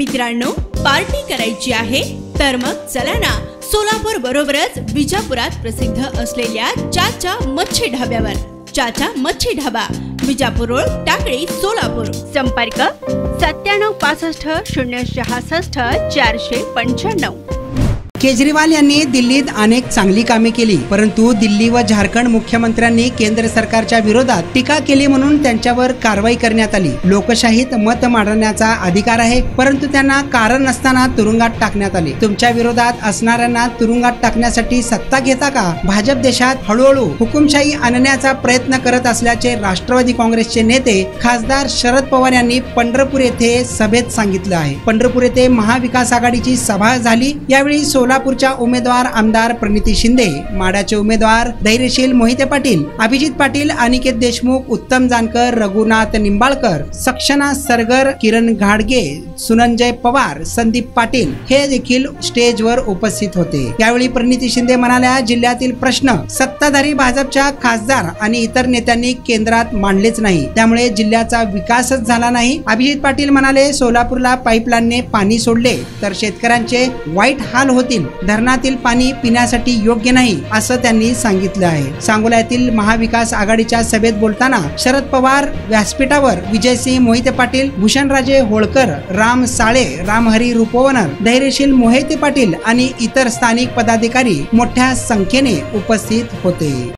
मित्रांनो, पार्टी करायची आहे तर मग चला ना, सोलापूर बरोबरच विजापुरात प्रसिद्ध असलेल्या चाचा मच्छी ढाब्यावर। चाचा मच्छी ढाबा, विजापूर रोड, टाकळी, सोलापूर। संपर्क 9765 केजरीवाल यांनी दिल्लीत अनेक चांगली कामे केली, परंतु दिल्ली व झारखंड मुख्यमंत्र्यांनी केंद्र सरकारच्या विरोधात टीका केली म्हणून त्यांच्यावर कारवाई करण्यात आली। लोकशाहीत मत मांडण्याचा अधिकार आहे, परंतु त्यांना कारण नसताना तुरुंगात टाकण्यात आले। तुमच्या विरोधात असणाऱ्यांना तुरुंगात टाकण्यासाठी सत्ता घेता का? भाजप देशात हळूहळू हुकुमशाही आणण्याचा प्रयत्न करत असल्याचे राष्ट्रवादी काँग्रेसचे नेते खासदार शरद पवार यांनी पंढरपूर येथे सभेत सांगितले आहे। पंढरपूर येथे महाविकास आघाडीची सभा झाली। यावेळी सोलापूरच्या उमेदवार आमदार प्रणिती शिंदे, माढ्याचे उमेदवार धैर्यशील मोहिते पाटील, अभिजित पाटील, अनिकेत देशमुख, उत्तम जानकर, रघुनाथ निंबाळकर, सक्षना सरगर, किरण घाडगे, सुनंजय पवार, संदीप पाटील हे देखील स्टेजवर उपस्थित होते। यावेळी प्रणिती शिंदे म्हणाल्या, जिल्ह्यातील प्रश्न सत्ताधारी भाजपच्या खासदार आणि इतर नेत्यांनी केंद्रात मांडलेच नाही, त्यामुळे जिल्ह्याचा विकासच झाला नाही। अभिजित पाटील म्हणाले, सोलापूरला पाईपलाईनने पाणी सोडले तर शेतकऱ्यांचे वाईट हाल होतील। धरणातील पाणी पिण्यासाठी योग्य नाही असं त्यांनी सांगितलं आहे। सांगोला येथील महाविकास आघाडीच्या सभेत बोलताना शरद पवार व्यासपीठावर विजयसिंह मोहिते पाटील, भूषणराजे होळकर, राम साळे, रामहरी रुपवनर, धैर्यशील मोहिते पाटील आणि इतर स्थानिक पदाधिकारी मोठ्या संख्येने उपस्थित होते।